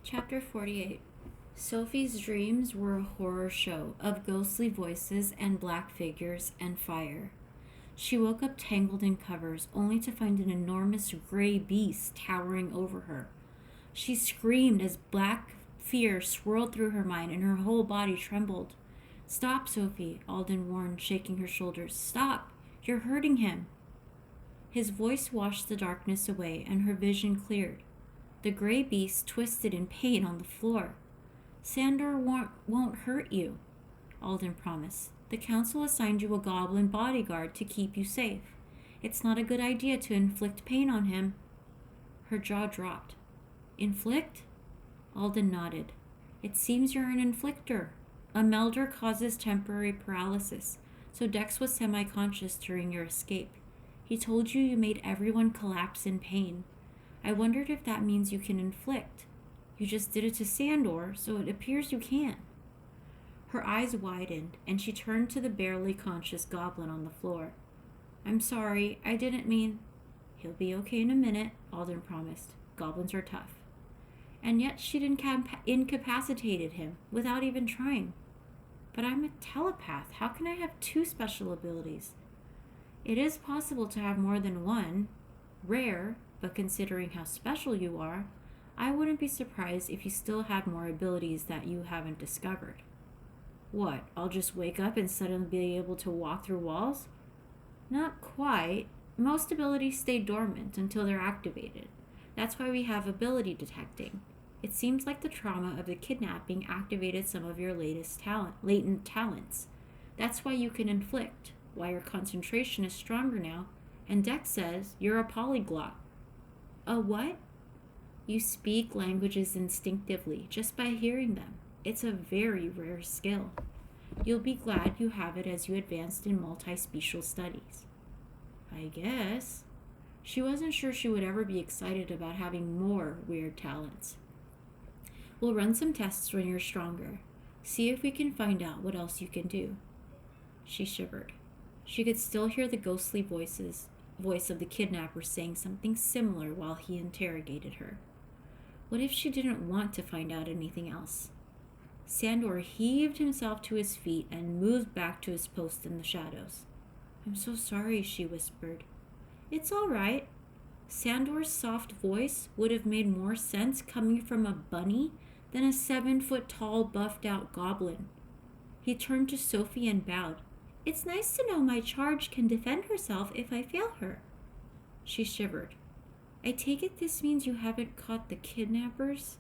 Chapter 48. Sophie's dreams were a horror show of ghostly voices and black figures and fire. She woke up tangled in covers, only to find an enormous gray beast towering over her. She screamed as black fear swirled through her mind and her whole body trembled. "Stop, Sophie," Alden warned, shaking her shoulders. "Stop! You're hurting him." His voice washed the darkness away, and her vision cleared. The gray beast twisted in pain on the floor. "Sandor won't hurt you," Alden promised. "The council assigned you a goblin bodyguard to keep you safe. It's not a good idea to inflict pain on him." Her jaw dropped. "Inflict?" Alden nodded. "It seems you're an inflictor. A melder causes temporary paralysis, so Dex was semi-conscious during your escape. He told you made everyone collapse in pain. I wondered if that means you can inflict. You just did it to Sandor, so it appears you can." Her eyes widened, and she turned to the barely conscious goblin on the floor. "I'm sorry, I didn't mean—" "He'll be okay in a minute," Alden promised. "Goblins are tough." And yet she'd incapacitated him without even trying. "But I'm a telepath. How can I have two special abilities?" "It is possible to have more than one. Rare, but considering how special you are, I wouldn't be surprised if you still have more abilities that you haven't discovered." "What, I'll just wake up and suddenly be able to walk through walls?" "Not quite. Most abilities stay dormant until they're activated. That's why we have ability detecting. It seems like the trauma of the kidnapping activated some of your latent talents. That's why you can inflict, why your concentration is stronger now, and Dex says you're a polyglot." "A what?" "You speak languages instinctively, just by hearing them. It's a very rare skill. You'll be glad you have it as you advanced in multi-special studies." "I guess." She wasn't sure she would ever be excited about having more weird talents. "We'll run some tests when you're stronger. See if we can find out what else you can do." She shivered. She could still hear the ghostly voice of the kidnapper saying something similar while he interrogated her. What if she didn't want to find out anything else? Sandor heaved himself to his feet and moved back to his post in the shadows. "I'm so sorry," she whispered. "It's all right." Sandor's soft voice would have made more sense coming from a bunny than a 7-foot-tall, buffed-out goblin. He turned to Sophie and bowed. "It's nice to know my charge can defend herself if I fail her." She shivered. "I take it this means you haven't caught the kidnappers?"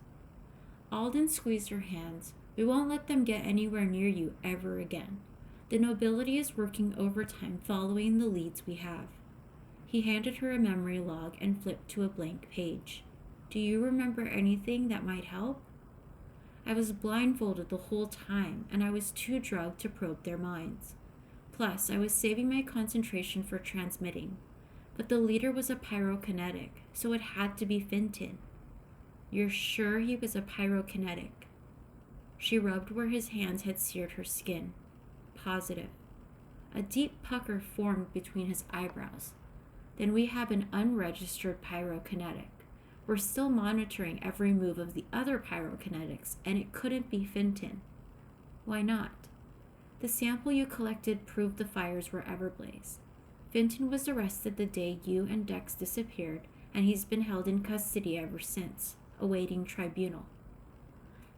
Alden squeezed her hands. "We won't let them get anywhere near you ever again. The nobility is working overtime following the leads we have." He handed her a memory log and flipped to a blank page. "Do you remember anything that might help?" "I was blindfolded the whole time, and I was too drugged to probe their minds. Plus, I was saving my concentration for transmitting. But the leader was a pyrokinetic, so it had to be Finton." "You're sure he was a pyrokinetic?" She rubbed where his hands had seared her skin. "Positive." A deep pucker formed between his eyebrows. "Then we have an unregistered pyrokinetic. We're still monitoring every move of the other pyrokinetics, and it couldn't be Finton." "Why not?" "The sample you collected proved the fires were Everblaze. Finton was arrested the day you and Dex disappeared, and he's been held in custody ever since, awaiting tribunal."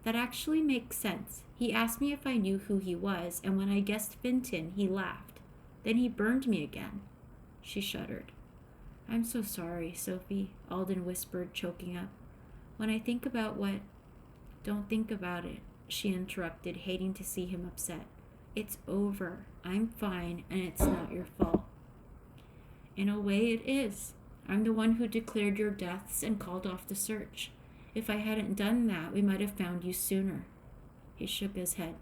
"That actually makes sense. He asked me if I knew who he was, and when I guessed Finton, he laughed. Then he burned me again." She shuddered. "I'm so sorry, Sophie," Alden whispered, choking up. "When I think about what—" "Don't think about it," she interrupted, hating to see him upset. "It's over. I'm fine, and it's not your fault." "In a way, it is. I'm the one who declared your deaths and called off the search. If I hadn't done that, we might have found you sooner." He shook his head.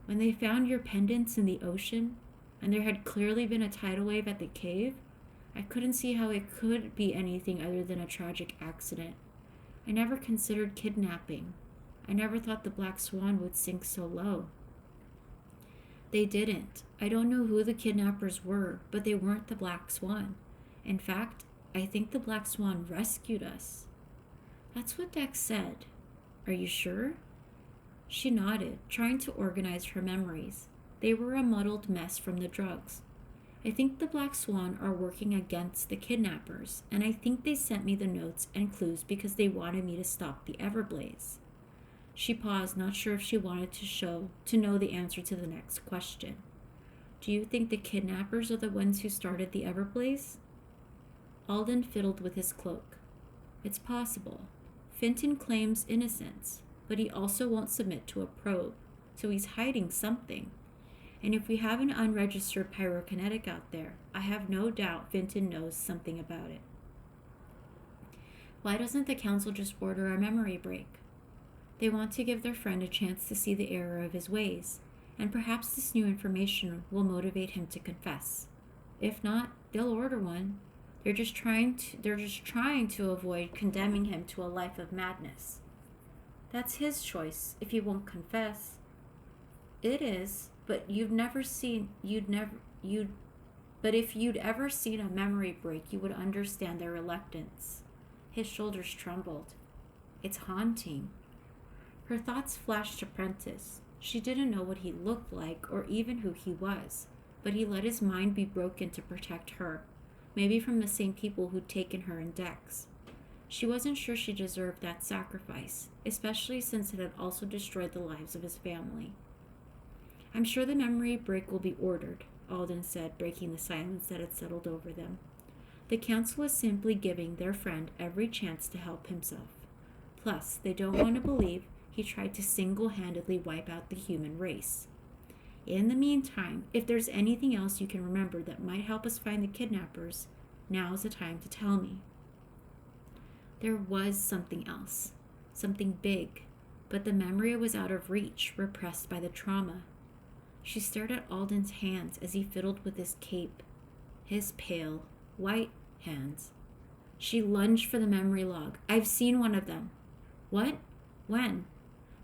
"When they found your pendants in the ocean, and there had clearly been a tidal wave at the cave, I couldn't see how it could be anything other than a tragic accident. I never considered kidnapping. I never thought the Black Swan would sink so low." "They didn't. I don't know who the kidnappers were, but they weren't the Black Swan. In fact, I think the Black Swan rescued us." "That's what Dex said." Are you sure? She nodded, trying to organize her memories. They were a muddled mess from the drugs. I think the Black Swan are working against the kidnappers, and I think they sent me the notes and clues because they wanted me to stop the Everblaze. She paused, not sure if she wanted to know the answer to the next question. Do you think the kidnappers are the ones who started the Everblaze? Alden fiddled with his cloak. It's possible. Fenton claims innocence, but he also won't submit to a probe, so he's hiding something. And if we have an unregistered pyrokinetic out there, I have no doubt Fenton knows something about it. Why doesn't the council just order a memory break? They want to give their friend a chance to see the error of his ways, and perhaps this new information will motivate him to confess. If not, they'll order one. They're just trying to avoid condemning him to a life of madness. That's his choice if he won't confess. It is, but if you'd ever seen a memory break, you would understand their reluctance. His shoulders trembled. It's haunting. Her thoughts flashed to Prentice. She didn't know what he looked like or even who he was, but he let his mind be broken to protect her, maybe from the same people who'd taken her in Dex. She wasn't sure she deserved that sacrifice, especially since it had also destroyed the lives of his family. I'm sure the memory break will be ordered, Alden said, breaking the silence that had settled over them. The council is simply giving their friend every chance to help himself. Plus, they don't want to believe he tried to single-handedly wipe out the human race. In the meantime, if there's anything else you can remember that might help us find the kidnappers, now's the time to tell me. There was something else, something big, but the memory was out of reach, repressed by the trauma. She stared at Alden's hands as he fiddled with his cape, his pale, white hands. She lunged for the memory log. I've seen one of them. What? When?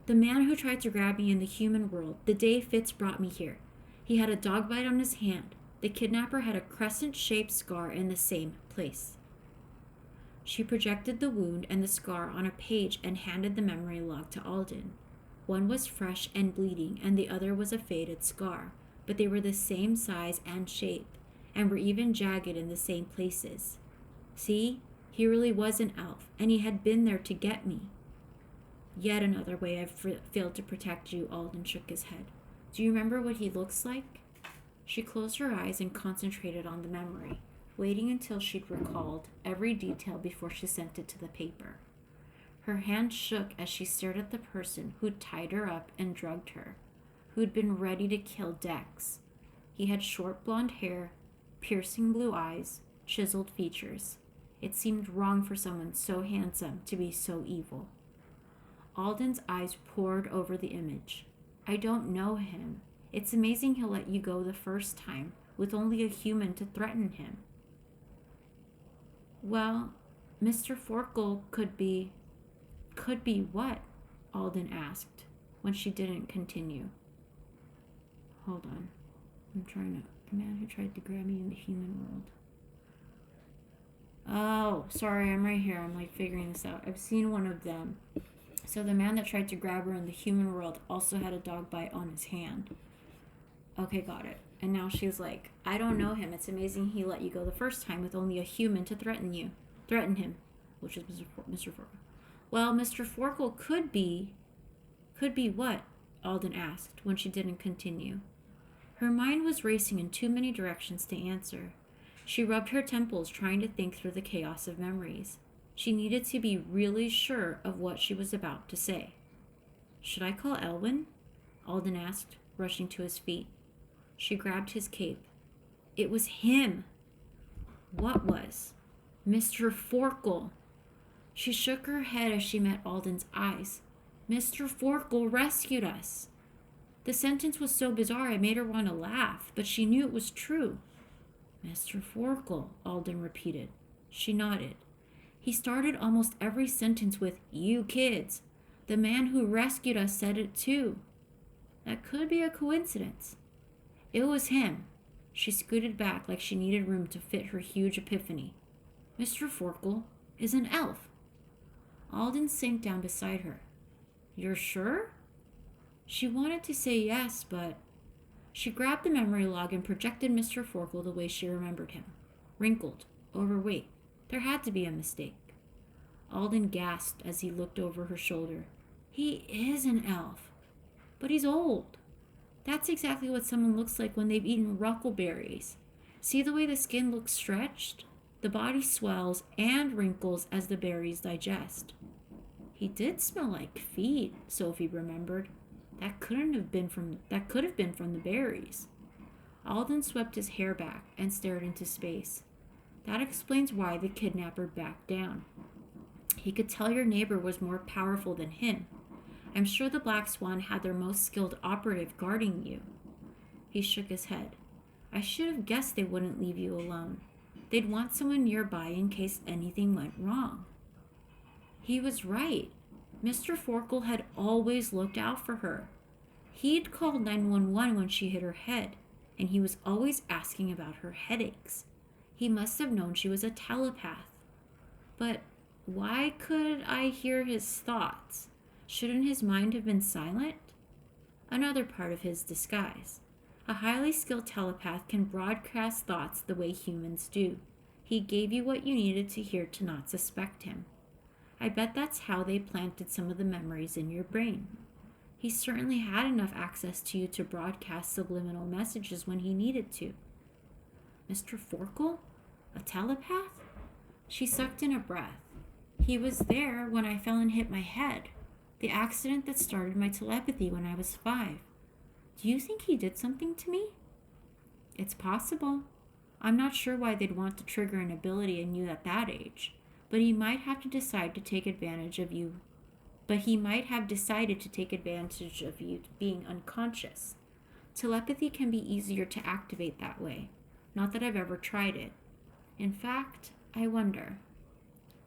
The man who tried to grab me in the human world, the day Fitz brought me here. He had a dog bite on his hand. The kidnapper had a crescent-shaped scar in the same place. She projected the wound and the scar on a page and handed the memory log to Alden. One was fresh and bleeding, and the other was a faded scar, but they were the same size and shape, and were even jagged in the same places. See, he really was an elf, and he had been there to get me. Yet another way I've failed to protect you, Alden shook his head. Do you remember what he looks like? She closed her eyes and concentrated on the memory, waiting until she'd recalled every detail before she sent it to the paper. Her hand shook as she stared at the person who'd tied her up and drugged her, who'd been ready to kill Dex. He had short blonde hair, piercing blue eyes, chiseled features. It seemed wrong for someone so handsome to be so evil. Alden's eyes pored over the image. I don't know him. It's amazing he'll let you go the first time, with only a human to threaten him. Well, Mr. Forkle could be... Could be what? Alden asked, when she didn't continue. Hold on. The man who tried to grab me in the human world. Oh, sorry, I'm right here. I'm figuring this out. I've seen one of them. So the man that tried to grab her in the human world also had a dog bite on his hand. Okay, got it. And now she's like, I don't know him. It's amazing he let you go the first time with only a human to threaten him, which is Mr. Forkle. Well, Mr. Forkle could be what? Alden asked when she didn't continue. Her mind was racing in too many directions to answer. She rubbed her temples, trying to think through the chaos of memories. She needed to be really sure of what she was about to say. Should I call Elwyn? Alden asked, rushing to his feet. She grabbed his cape. It was him. What was? Mr. Forkle. She shook her head as she met Alden's eyes. Mr. Forkle rescued us. The sentence was so bizarre I made her want to laugh, but she knew it was true. Mr. Forkle, Alden repeated. She nodded. He started almost every sentence with, you kids. The man who rescued us said it too. That could be a coincidence. It was him. She scooted back like she needed room to fit her huge epiphany. Mr. Forkle is an elf. Alden sank down beside her. You're sure? She wanted to say yes, but she grabbed the memory log and projected Mr. Forkle the way she remembered him. Wrinkled, overweight. There had to be a mistake. Alden gasped as he looked over her shoulder. He is an elf, but he's old. That's exactly what someone looks like when they've eaten ruckleberries. See the way the skin looks stretched? The body swells and wrinkles as the berries digest. He did smell like feet, Sophie remembered. That could have been from the berries. Alden swept his hair back and stared into space. That explains why the kidnapper backed down. He could tell your neighbor was more powerful than him. I'm sure the Black Swan had their most skilled operative guarding you. He shook his head. I should have guessed they wouldn't leave you alone. They'd want someone nearby in case anything went wrong. He was right. Mr. Forkle had always looked out for her. He'd called 911 when she hit her head, and he was always asking about her headaches. He must have known she was a telepath. But why could I hear his thoughts? Shouldn't his mind have been silent? Another part of his disguise. A highly skilled telepath can broadcast thoughts the way humans do. He gave you what you needed to hear to not suspect him. I bet that's how they planted some of the memories in your brain. He certainly had enough access to you to broadcast subliminal messages when he needed to. Mr. Forkle? A telepath? She sucked in a breath. He was there when I fell and hit my head. The accident that started my telepathy when I was 5. Do you think he did something to me? It's possible. I'm not sure why they'd want to trigger an ability in you at that age, but he might have to decide to take advantage of you. But he might have decided to take advantage of you being unconscious. Telepathy can be easier to activate that way. Not that I've ever tried it. In fact, I wonder.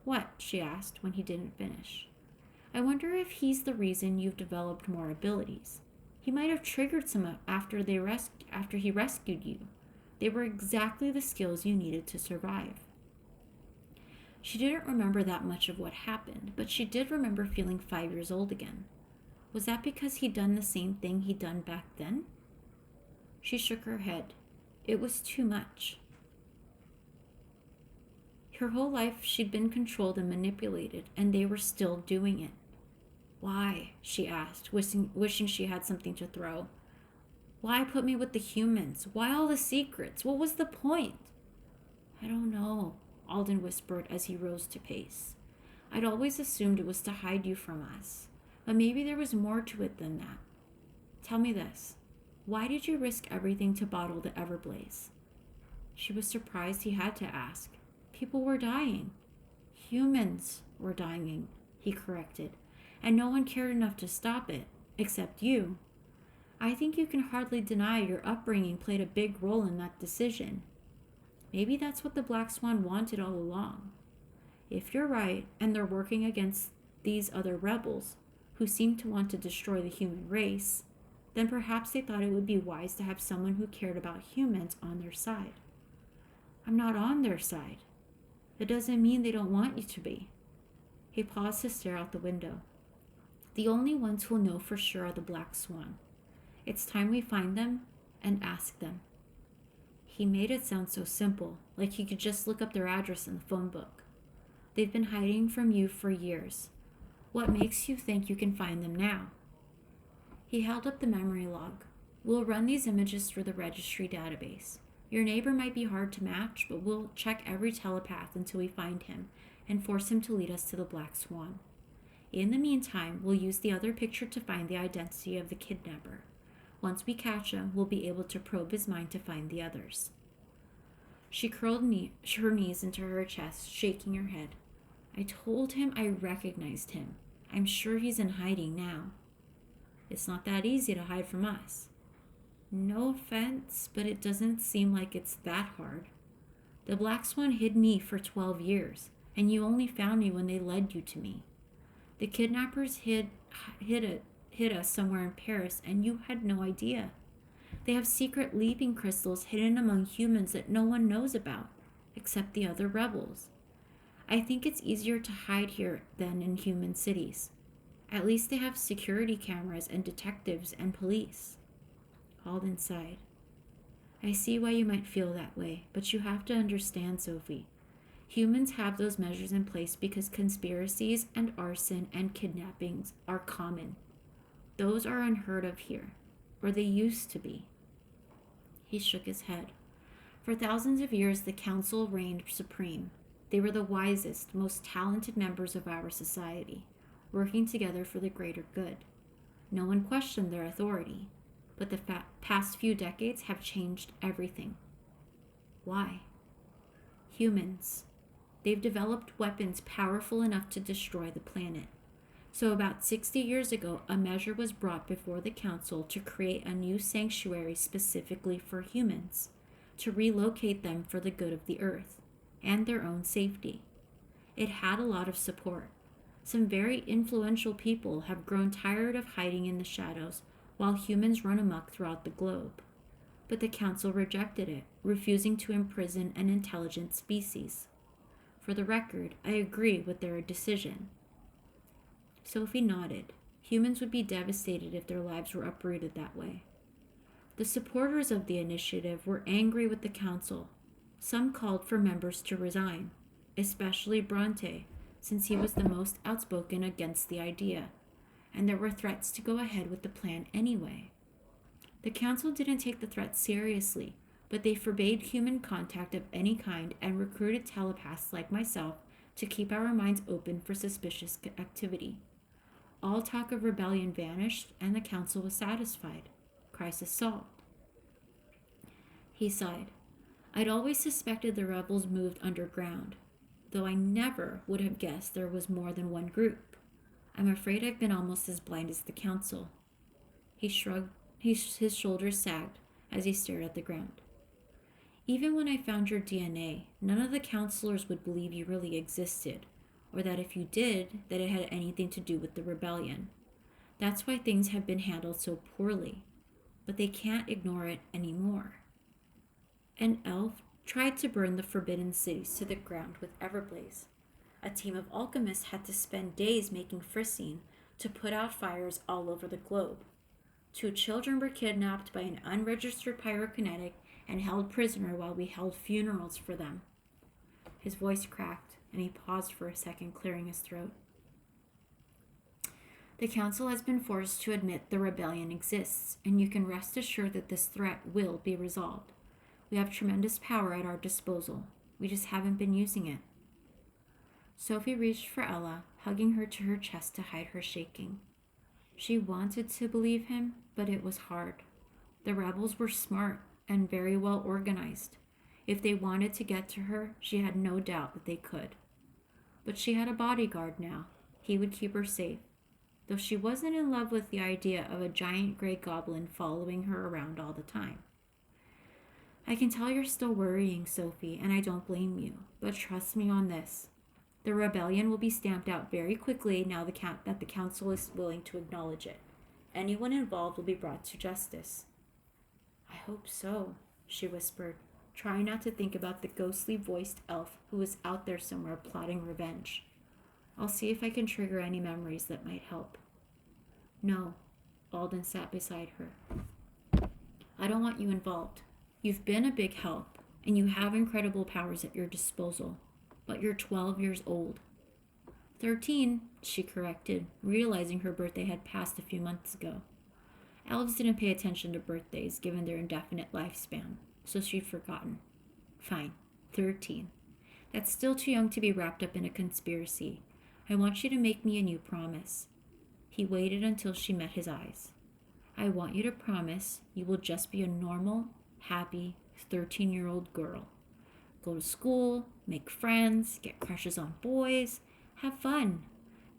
What? She asked when he didn't finish. I wonder if he's the reason you've developed more abilities. He might have triggered some after he rescued you. They were exactly the skills you needed to survive. She didn't remember that much of what happened, but she did remember feeling 5 years old again. Was that because he'd done the same thing he'd done back then? She shook her head. It was too much. Her whole life she'd been controlled and manipulated, and they were still doing it. Why? She asked, wishing she had something to throw. Why put me with the humans? Why all the secrets? What was the point? I don't know, Alden whispered as he rose to pace. I'd always assumed it was to hide you from us, but maybe there was more to it than that. Tell me this. Why did you risk everything to bottle the Everblaze? She was surprised he had to ask. People were dying. Humans were dying, he corrected, and no one cared enough to stop it, except you. I think you can hardly deny your upbringing played a big role in that decision. Maybe that's what the Black Swan wanted all along. If you're right, and they're working against these other rebels, who seem to want to destroy the human race, then perhaps they thought it would be wise to have someone who cared about humans on their side. I'm not on their side. That doesn't mean they don't want you to be. He paused to stare out the window. The only ones who'll know for sure are the Black Swan. It's time we find them and ask them. He made it sound so simple, like he could just look up their address in the phone book. They've been hiding from you for years. What makes you think you can find them now? He held up the memory log. We'll run these images through the registry database. Your neighbor might be hard to match, but we'll check every telepath until we find him and force him to lead us to the Black Swan. In the meantime, we'll use the other picture to find the identity of the kidnapper. Once we catch him, we'll be able to probe his mind to find the others. She curled her knees into her chest, shaking her head. I told him I recognized him. I'm sure he's in hiding now. It's not that easy to hide from us. No offense, but it doesn't seem like it's that hard. The Black Swan hid me for 12 years, and you only found me when they led you to me. The kidnappers hid us somewhere in Paris, and you had no idea. They have secret leaping crystals hidden among humans that no one knows about, except the other rebels. I think it's easier to hide here than in human cities. At least they have security cameras and detectives and police. Alden sighed. I see why you might feel that way, but you have to understand, Sophie. Humans have those measures in place because conspiracies and arson and kidnappings are common. Those are unheard of here, or they used to be. He shook his head. For thousands of years, the council reigned supreme. They were the wisest, most talented members of our society, working together for the greater good. No one questioned their authority, but the past few decades have changed everything. Why? Humans. They've developed weapons powerful enough to destroy the planet. So about 60 years ago, a measure was brought before the council to create a new sanctuary specifically for humans, to relocate them for the good of the earth and their own safety. It had a lot of support. Some very influential people have grown tired of hiding in the shadows while humans run amok throughout the globe. But the council rejected it, refusing to imprison an intelligent species. For the record, I agree with their decision. Sophie nodded. Humans would be devastated if their lives were uprooted that way. The supporters of the initiative were angry with the council. Some called for members to resign, especially Bronte, since he was the most outspoken against the idea, and there were threats to go ahead with the plan anyway. The council didn't take the threat seriously, but they forbade human contact of any kind and recruited telepaths like myself to keep our minds open for suspicious activity. All talk of rebellion vanished, and the council was satisfied. Crisis solved. He sighed. I'd always suspected the rebels moved underground, though I never would have guessed there was more than one group. I'm afraid I've been almost as blind as the council. He shrugged. His shoulders sagged as he stared at the ground. Even when I found your DNA, none of the counselors would believe you really existed, or that if you did, that it had anything to do with the rebellion. That's why things have been handled so poorly, but they can't ignore it anymore. An elf tried to burn the forbidden cities to the ground with Everblaze. A team of alchemists had to spend days making frissine to put out fires all over the globe. 2 children were kidnapped by an unregistered pyrokinetic and held prisoner while we held funerals for them. His voice cracked, and he paused for a second, clearing his throat. The council has been forced to admit the rebellion exists, and you can rest assured that this threat will be resolved. We have tremendous power at our disposal. We just haven't been using it. Sophie reached for Ella, hugging her to her chest to hide her shaking. She wanted to believe him, but it was hard. The rebels were smart and very well organized. If they wanted to get to her, she had no doubt that they could. But she had a bodyguard now. He would keep her safe, though she wasn't in love with the idea of a giant gray goblin following her around all the time. I can tell you're still worrying, Sophie, and I don't blame you, but trust me on this. The rebellion will be stamped out very quickly now that the council is willing to acknowledge it. Anyone involved will be brought to justice. I hope so, she whispered, trying not to think about the ghostly-voiced elf who was out there somewhere plotting revenge. I'll see if I can trigger any memories that might help. No, Alden sat beside her. I don't want you involved. You've been a big help, and you have incredible powers at your disposal, but you're 12 years old. 13, she corrected, realizing her birthday had passed a few months ago. Elves didn't pay attention to birthdays given their indefinite lifespan, so she'd forgotten. Fine, 13. That's still too young to be wrapped up in a conspiracy. I want you to make me a new promise. He waited until she met his eyes. I want you to promise you will just be a normal, happy 13-year-old girl. Go to school, make friends, get crushes on boys, have fun.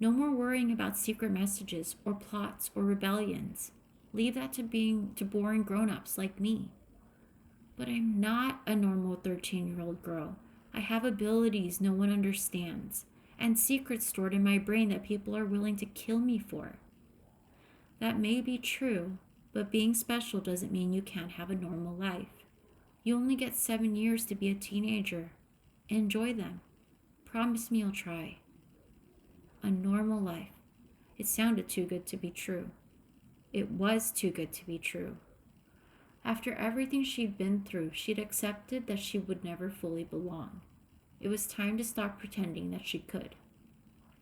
No more worrying about secret messages or plots or rebellions. Leave that to boring grown-ups like me. But I'm not a normal 13-year-old girl. I have abilities no one understands, and secrets stored in my brain that people are willing to kill me for. That may be true, but being special doesn't mean you can't have a normal life. You only get 7 years to be a teenager. Enjoy them. Promise me you'll try. A normal life. It sounded too good to be true. It was too good to be true. After everything she'd been through, she'd accepted that she would never fully belong. It was time to stop pretending that she could.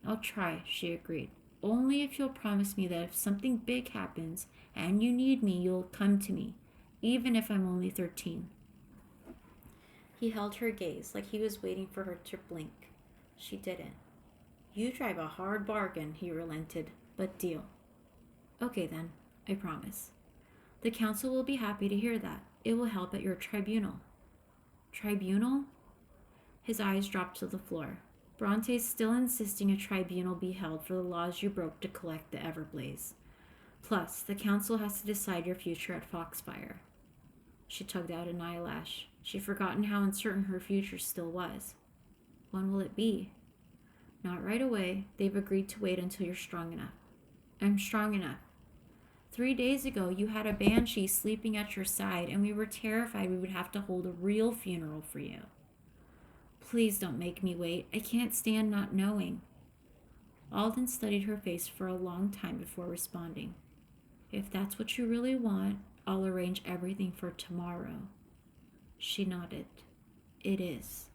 I'll try, she agreed. Only if you'll promise me that if something big happens and you need me, you'll come to me, even if I'm only 13. He held her gaze like he was waiting for her to blink. She didn't. You drive a hard bargain, he relented, but deal. Okay then, I promise. The council will be happy to hear that. It will help at your tribunal. Tribunal? His eyes dropped to the floor. Bronte's still insisting a tribunal be held for the laws you broke to collect the Everblaze. Plus, the council has to decide your future at Foxfire. She tugged out an eyelash. She'd forgotten how uncertain her future still was. When will it be? Not right away. They've agreed to wait until you're strong enough. I'm strong enough. 3 days ago, you had a banshee sleeping at your side, and we were terrified we would have to hold a real funeral for you. Please don't make me wait. I can't stand not knowing. Alden studied her face for a long time before responding. If that's what you really want, I'll arrange everything for tomorrow. She nodded. It is.